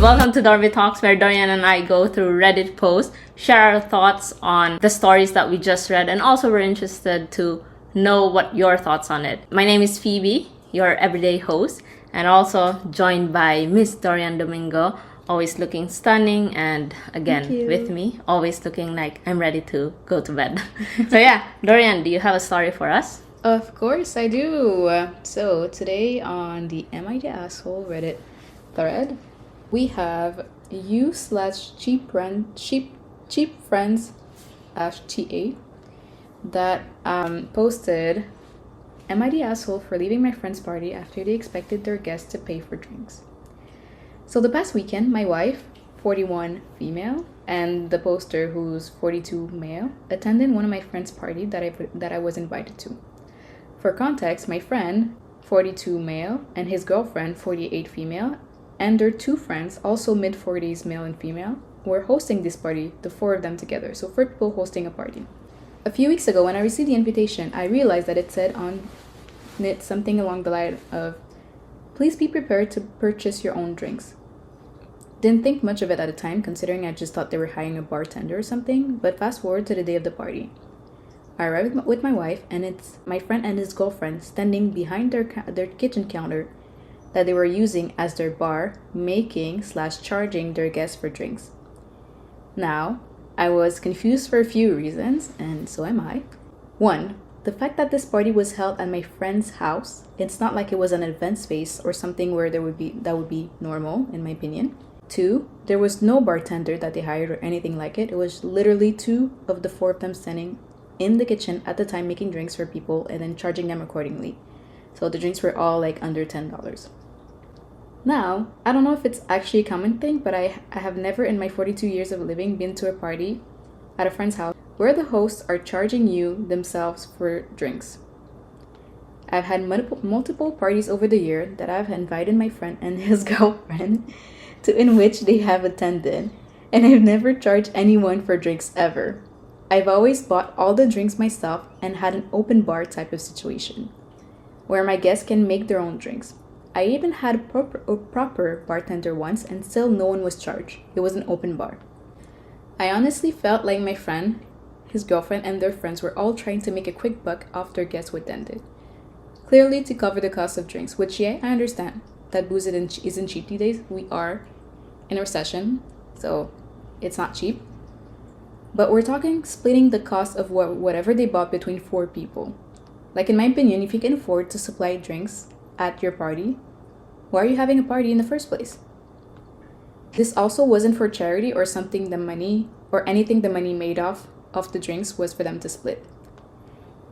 Welcome to DorbeTalks, where Dorian and I go through Reddit posts, share our thoughts on the stories that we just read, and also we're interested to know what your thoughts on it. My name is Phoebe, your everyday host, and also joined by Miss Dorian Domingo, always looking stunning, and again with me, always looking like I'm ready to go to bed. So yeah, Dorian, do you have a story for us? Of course I do. So today on the Am I the Asshole Reddit thread, we have you/cheap friends TA that posted, am I the asshole for leaving my friend's party after they expected their guests to pay for drinks? So the past weekend, my wife, 41 female, and the poster, who's 42 male, attended one of my friend's party that I was invited to. For context, my friend, 42 male, and his girlfriend, 48 female, and their two friends, also mid-40s male and female, were hosting this party, the four of them together, so 4 people hosting a party. A few weeks ago, when I received the invitation, I realized that it said on it something along the line of, please be prepared to purchase your own drinks. Didn't think much of it at the time, considering I just thought they were hiring a bartender or something, but fast forward to the day of the party. I arrived with my wife, and it's my friend and his girlfriend standing behind their kitchen counter that they were using as their bar, making/charging their guests for drinks. Now, I was confused for a few reasons, and so am I. 1. The fact that this party was held at my friend's house. It's not like it was an event space or something where that would be normal, in my opinion. 2. There was no bartender that they hired or anything like it. It was literally 2 of the 4 of them standing in the kitchen at the time making drinks for people and then charging them accordingly. So the drinks were all like under $10. Now, I don't know if it's actually a common thing, but I have never in my 42 years of living been to a party at a friend's house where the hosts are charging you themselves for drinks. I've had multiple parties over the year that I've invited my friend and his girlfriend to, in which they have attended, and I've never charged anyone for drinks ever. I've always bought all the drinks myself and had an open bar type of situation where my guests can make their own drinks. I even had a proper bartender once, and still no one was charged. It was an open bar. I honestly felt like my friend, his girlfriend, and their friends were all trying to make a quick buck off their guests who attended. Clearly to cover the cost of drinks, which, yeah, I understand that booze isn't cheap these days. We are in a recession, so it's not cheap. But we're talking splitting the cost of whatever they bought between 4 people. Like, in my opinion, if you can afford to supply drinks at your party, why are you having a party in the first place? This also wasn't for charity or something anything the money made off of the drinks was for them to split.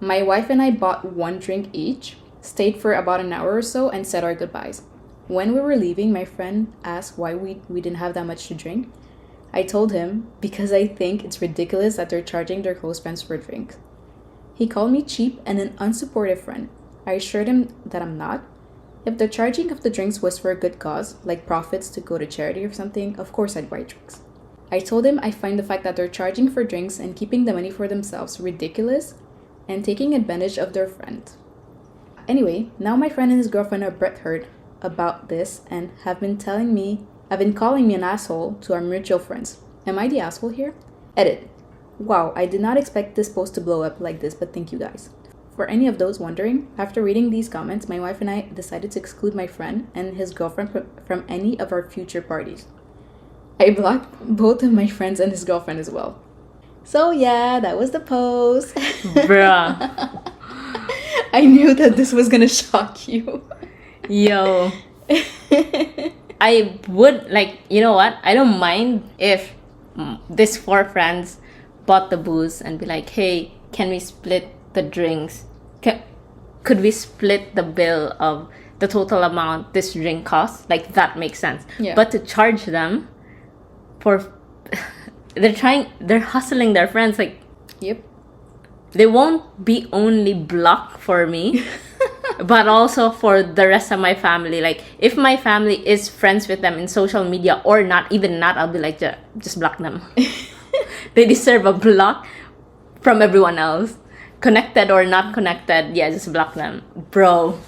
My wife and I bought 1 drink each, stayed for about an hour or so, and said our goodbyes. When we were leaving, my friend asked why we didn't have that much to drink. I told him because I think it's ridiculous that they're charging their close friends for drinks. He called me cheap and an unsupportive friend. I assured him that I'm not. If the charging of the drinks was for a good cause, like profits to go to charity or something, of course I'd buy drinks. I told him I find the fact that they're charging for drinks and keeping the money for themselves ridiculous and taking advantage of their friend. Anyway, now my friend and his girlfriend are butthurt about this and have been calling me an asshole to our mutual friends. Am I the asshole here? Edit. Wow, I did not expect this post to blow up like this, but thank you guys. For any of those wondering, after reading these comments, my wife and I decided to exclude my friend and his girlfriend from any of our future parties. I blocked both of my friends and his girlfriend as well. So yeah, that was the post. Bruh. I knew that this was gonna shock you. Yo. I would, you know what? I don't mind if these 4 friends bought the booze and be like, hey, can we split the drinks? Could we split the bill of the total amount this drink costs? Like, that makes sense. Yeah. But to charge them for they're hustling their friends. Like, yep. They won't be only blocked for me but also for the rest of my family. Like, if my family is friends with them in social media or not, even not, I'll be like, just block them. They deserve a block from everyone else. Connected or not connected, yeah, just block them. Bro.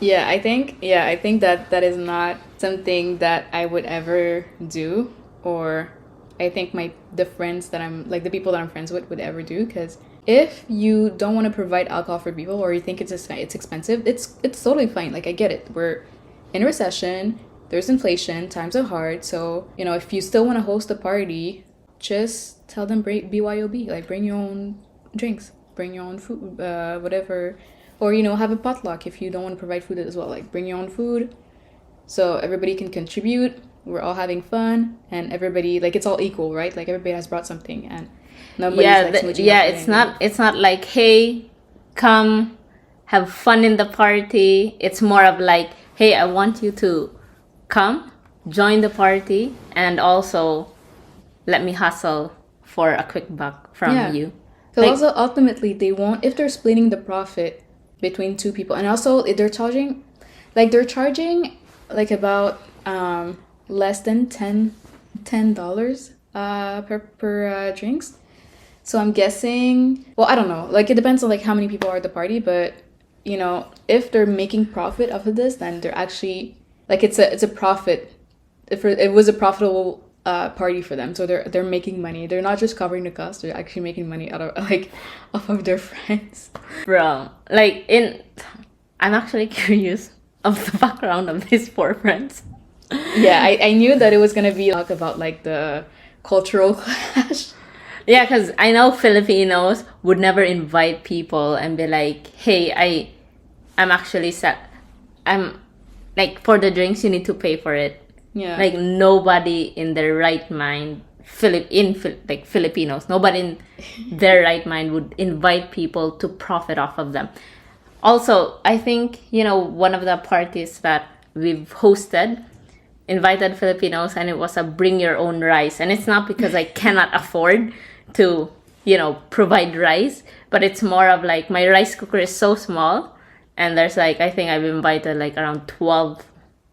I think that is not something that I would ever do, or I think the friends that I'm like the people that I'm friends with would ever do. Because if you don't want to provide alcohol for people, or you think it's expensive, it's totally fine. Like, I get it. We're in a recession. There's inflation. Times are hard. So, you know, if you still want to host a party, just tell them BYOB. Like, bring your own drinks, bring your own food, whatever. Or, you know, have a potluck if you don't want to provide food as well. Like, bring your own food so everybody can contribute. We're all having fun, and everybody, like, it's all equal, right? Like, everybody has brought something, and nobody's it's not like, hey, come have fun in the party. It's more of like, hey, I want you to come join the party, and also let me hustle for a quick buck from you. So like, also ultimately they won't, if they're splitting the profit between two people, and also they're charging like about less than $10 per drinks. So I'm guessing, well, I don't know, like, it depends on like how many people are at the party, but you know, if they're making profit off of this, then they're actually like, it's a profit. If it was a profitable party for them, so they're making money. They're not just covering the cost, they're actually making money out of like off of their friends. Bro, like, I'm actually curious of the background of these 4 friends. Yeah, I knew that it was gonna be talk about like the cultural clash. Yeah, because I know Filipinos would never invite people and be like, hey, I'm actually set. I'm like, for the drinks, you need to pay for it. Yeah. Like, nobody in their right mind, Filipinos, nobody in their right mind would invite people to profit off of them. Also, I think, you know, one of the parties that we've hosted invited Filipinos, and it was a bring your own rice. And it's not because I cannot afford to, you know, provide rice, but it's more of like, my rice cooker is so small, and there's like, I think I've invited like around 12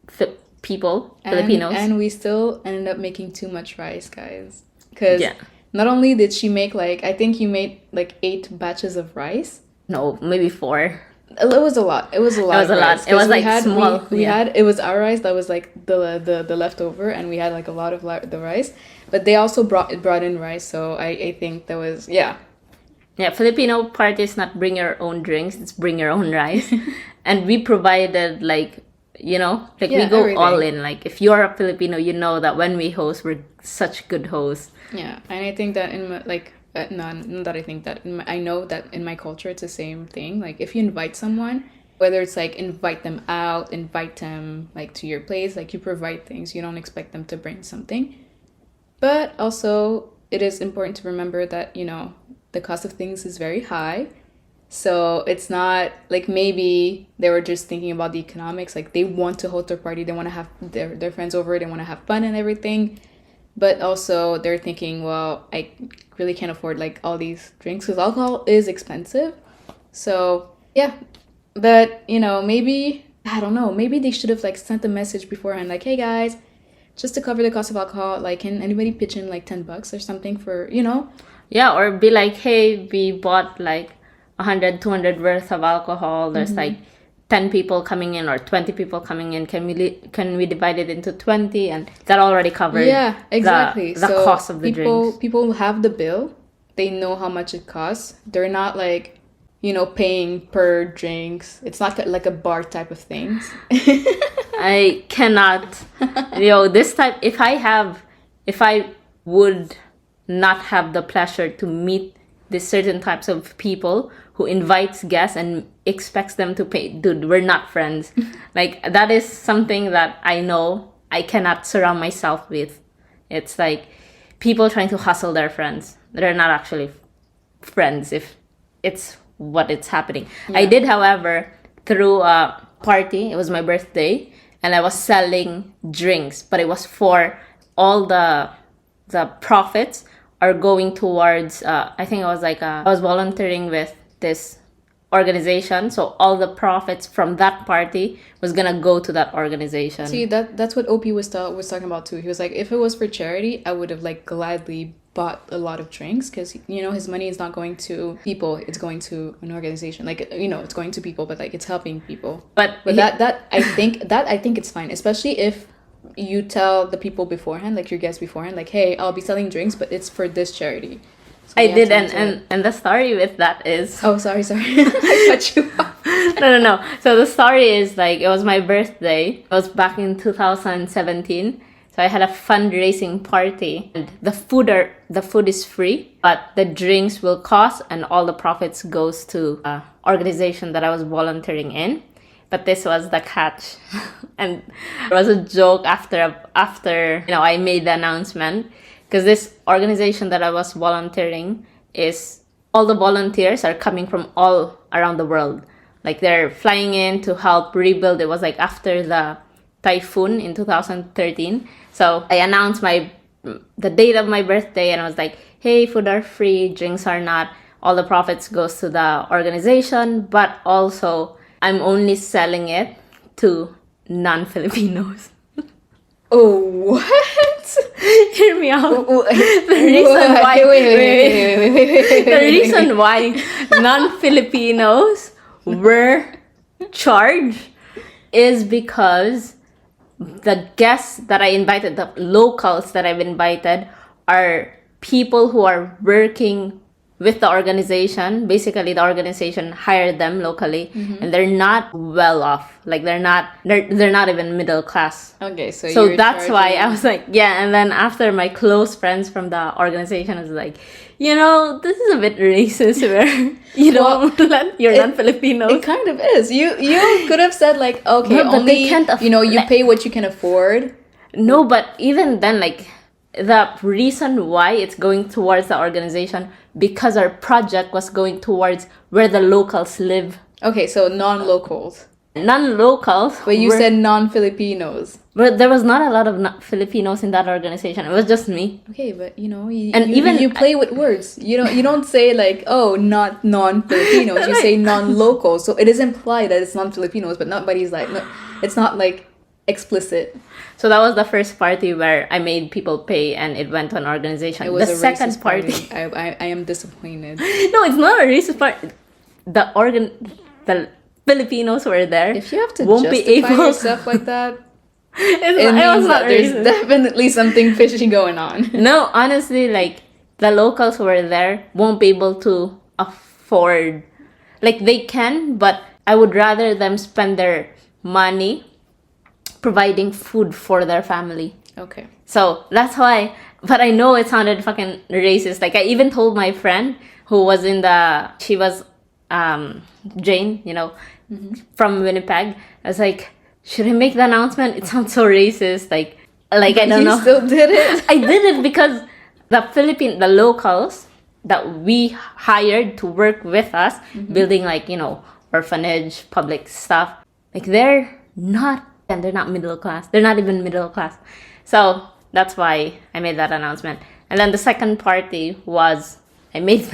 Filipinos. And we still ended up making too much rice, guys. Because not only did she make like, I think you made like 8 batches of rice. No, maybe 4. It was a lot. It was a lot. It was like small. We had, it was our rice that was like the leftover, and we had like a lot of the rice. But they also brought in rice, so I think that was Yeah, Filipino party is not bring your own drinks, it's bring your own rice. And we provided like, you know, like, we go everything. All in. Like, if you're a Filipino, you know that when we host, we're such good hosts. Yeah, and I think that in my, like, not that I think that, I know that in my culture it's the same thing. Like, if you invite someone, whether it's like invite them out, invite them like to your place, like, you provide things, you don't expect them to bring something. But also, it is important to remember that, you know, the cost of things is very high. So it's not like, maybe they were just thinking about the economics. Like, they want to host their party, they want to have their friends over, they want to have fun and everything. But also they're thinking, well, I really can't afford like all these drinks, because alcohol is expensive. So yeah, but you know, maybe, I don't know, maybe they should have like sent a message beforehand, like, hey guys, just to cover the cost of alcohol, like, can anybody pitch in like $10 or something for, you know? Yeah, or be like, hey, we bought like 100, 200 worth of alcohol. There's like 10 people coming in or 20 people coming in. Can we divide it into 20? And that already covered exactly the so cost of the drinks. People have the bill. They know how much it costs. They're not like, you know, paying per drinks. It's not like a bar type of things. I cannot, you know, this type, if I would not have the pleasure to meet these certain types of people who invites guests and expects them to pay, dude, we're not friends. Like, that is something that I know I cannot surround myself with. It's like people trying to hustle their friends. They're not actually friends if it's what it's happening. I did, however, through a party, it was my birthday, and I was selling drinks, but it was for all the profits are going towards, I think it was like, I was volunteering with this organization, so all the profits from that party was gonna go to that organization. See, that's what OP was talking about too. He was like, if it was for charity, I would have like gladly bought a lot of drinks, because, you know, his money is not going to people, it's going to an organization. Like, you know, it's going to people, but like, it's helping people. But that I think it's fine, especially if you tell the people beforehand, like your guests beforehand, like, hey, I'll be selling drinks, but it's for this charity. So I did, and the story with that is... Oh, sorry. I cut you off. No. So the story is like, it was my birthday. It was back in 2017. So I had a fundraising party, and the food is free, but the drinks will cost, and all the profits goes to an organization that I was volunteering in. But this was the catch, and it was a joke after I made the announcement, because this organization that I was volunteering is, all the volunteers are coming from all around the world. Like, they're flying in to help rebuild. It was like after the typhoon in 2013. So I announced the date of my birthday, and I was like, hey, food are free, drinks are not. All the profits goes to the organization, but also I'm only selling it to non-Filipinos. Oh, what? Hear me out. The reason why non-Filipinos were charged is because the guests that I invited, the locals that I've invited, are people who are working with the organization. Basically, the organization hired them locally, and they're not well off. Like, they're not even middle class. Okay, so that's why I was like, yeah. And then after, my close friends from the organization was like, this is a bit racist where you don't let your non-Filipinos. It kind of is. You could have said like, okay, but only they can't you pay what you can afford. No, but even then, like, the reason why it's going towards the organization, because our project was going towards where the locals live. Okay, so non-locals. Non-locals. But you said non-Filipinos. But there was not a lot of Filipinos in that organization. It was just me. Okay, but you play with words. You don't say like, oh, not non-Filipinos. You say non-locals. So it is implied that it's non-Filipinos, but nobody's like, no, it's not like explicit. So that was the first party where I made people pay, and it went to an organization. It was the second party. I am disappointed. No, it's not a racist party. The Filipinos who were there. If you have to won't justify be able yourself like that, it was not there's racist. definitely something fishy going on. No, honestly, like, the locals who were there won't be able to afford. Like, they can, but I would rather them spend their money providing food for their family. Okay. So that's why. But I know it sounded fucking racist. Like, I even told my friend who was she was Jane, from Winnipeg. I was like, should I make the announcement? It sounds so racist. Like I don't know. You still did it? I did it because the locals that we hired to work with us, building orphanage, public stuff, like, they're not middle class. They're not even middle class. So that's why I made that announcement. And then the second party was, I made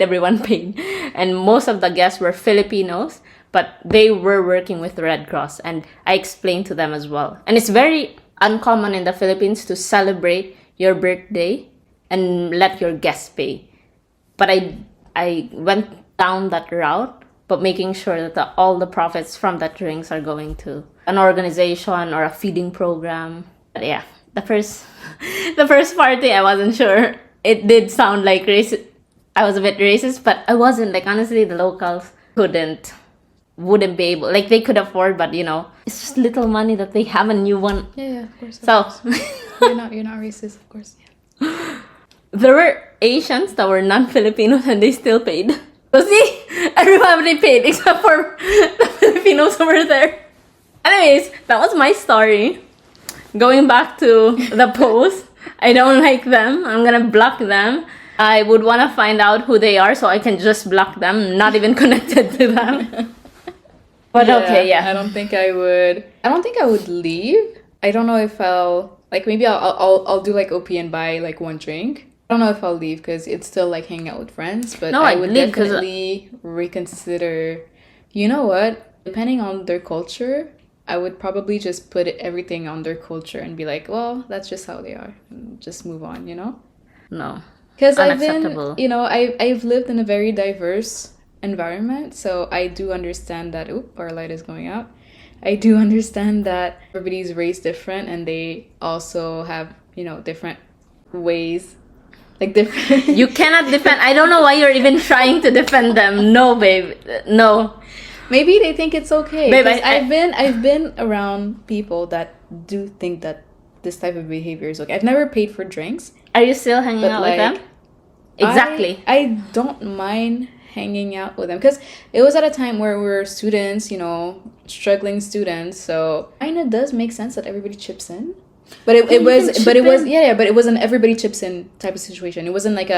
everyone pay, and most of the guests were Filipinos, but they were working with the Red Cross, and I explained to them as well. And it's very uncommon in the Philippines to celebrate your birthday and let your guests pay. But I went down that route, but making sure that all the profits from the drinks are going to an organization or a feeding program. But yeah, the first party, I wasn't sure. It did sound like racist. I was a bit racist, but I wasn't. Like, honestly, the locals wouldn't be able. Like, they could afford, but it's just little money that they have, and you want. Yeah, of course. You're not racist, of course. Yeah. There were Asians that were non-Filipinos, and they still paid. So see, everybody paid except for the Filipinos who were there. Anyways, that was my story. Going back to the post, I don't like them. I'm gonna block them. I would want to find out who they are so I can just block them, not even connected to them. But yeah, okay, yeah. I don't think I would leave. I don't know if maybe I'll do like OP and buy like one drink. I don't know if I'll leave because it's still like hanging out with friends, but no, I would definitely reconsider. You know what? Depending on their culture, I would probably just put everything on their culture and be like, well, that's just how they are. And just move on, No. Because I've lived in a very diverse environment, so I do understand that. Oop, our light is going out. I do understand that everybody's raised different and they also have, different ways. Like different. You cannot defend. I don't know why you're even trying to defend them. No, babe. No. Maybe they think it's okay. Babe, I've been around people that do think that this type of behavior is okay. I've never paid for drinks. Are you still hanging out with them? Exactly. I don't mind hanging out with them because it was at a time where we were students, struggling students. So kind of does make sense that everybody chips in. But it was an everybody chips in type of situation. It wasn't like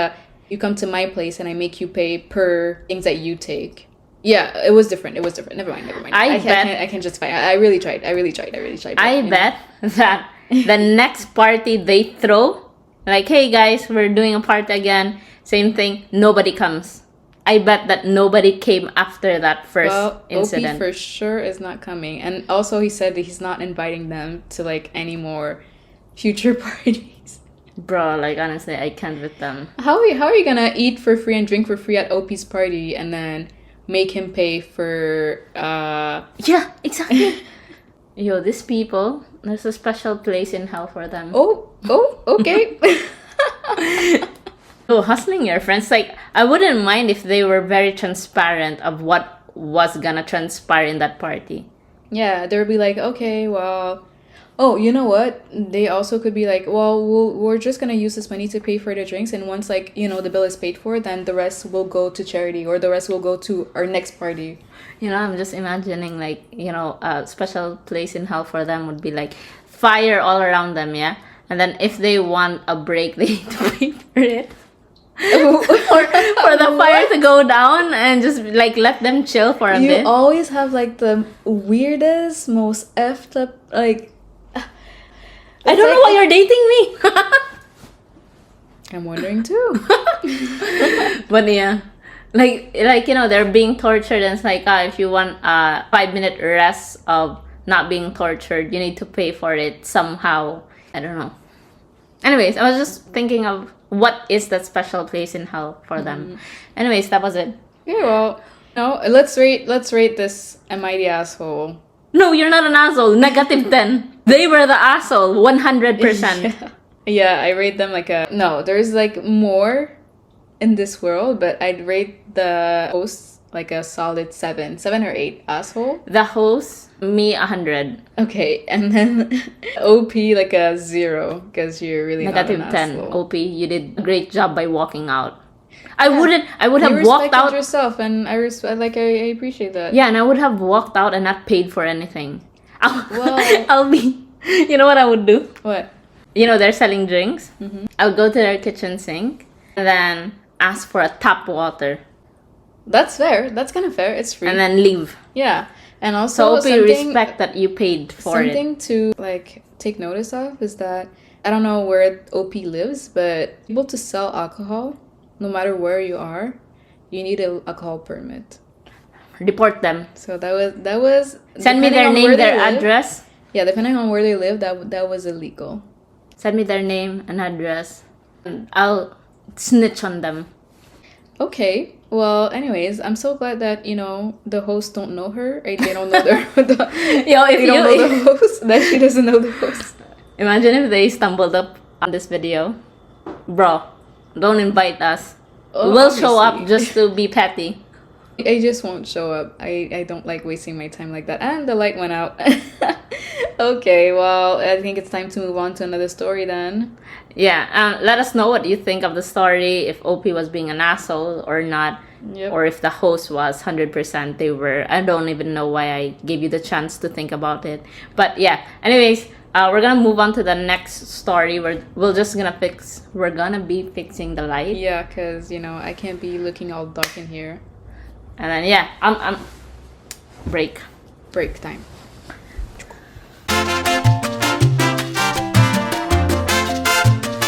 you come to my place and I make you pay per things that you take. Yeah, it was different. Never mind. I can't justify. I really tried. I bet that the next party they throw, like, hey guys, we're doing a party again. Same thing. Nobody comes. I bet that nobody came after that first incident. OP for sure is not coming. And also he said that he's not inviting them to like any more future parties. Bro, like honestly, I can't with them. How are you gonna eat for free and drink for free at OP's party and then make him pay for Yeah, exactly. Yo, these people, there's a special place in hell for them. Oh, okay. So hustling your friends, like I wouldn't mind if they were very transparent of what was gonna transpire in that party. Yeah, they would be like, okay, well, oh, you know what? They also could be like, well, we're just gonna use this money to pay for the drinks, and once like the bill is paid for, then the rest will go to charity or the rest will go to our next party. I'm just imagining like a special place in hell for them would be like fire all around them, yeah, and then if they want a break, they need to pay for it. for the fire to go down and just like let them chill for a bit. You always have like the weirdest, most effed up like. I don't know why you're dating me. I'm wondering too. But yeah, like they're being tortured, and it's like if you want a 5-minute rest of not being tortured, you need to pay for it somehow. I don't know. Anyways, I was just thinking of what is that special place in hell for them. Anyways, that was it. Yeah, well, no, let's rate this MIT asshole. No, you're not an asshole. -10. They were the asshole. 100%. Yeah, I rate them like no, there's like more in this world, but I'd rate the hosts like a solid 7 or 8 asshole. The host, me 100. Okay, and then OP like a 0 because you're really not an -10. asshole. OP, you did a great job by walking out. I would have walked out yourself, and I appreciate that. Yeah, and I would have walked out and not paid for anything. Well, I'll be. You know what I would do? What? They're selling drinks. I would go to their kitchen sink and then ask for a tap water. That's fair. That's kind of fair. It's free. And then leave. Yeah, and also so respect that you paid for it. Something to like take notice of is that I don't know where OP lives, but able to sell alcohol, no matter where you are, you need an alcohol permit. Report them. So that was send me their name, their address. Yeah, depending on where they live, that was illegal. Send me their name and address. And I'll snitch on them. Okay. Well, anyways, I'm so glad that the hosts don't know her. Right? They don't know the host. That she doesn't know the host. Imagine if they stumbled up on this video, bro. Don't invite us. We'll show up just to be petty. I just won't show up. I don't like wasting my time like that. And the light went out. Okay, well, I think it's time to move on to another story then. Yeah, let us know what you think of the story, if OP was being an asshole or not, or if the host was 100% they were. I don't even know why I gave you the chance to think about it. But yeah, anyways, we're gonna move on to the next story. We're gonna be fixing the light. Yeah, because I can't be looking all dark in here. And then yeah, I'm break time.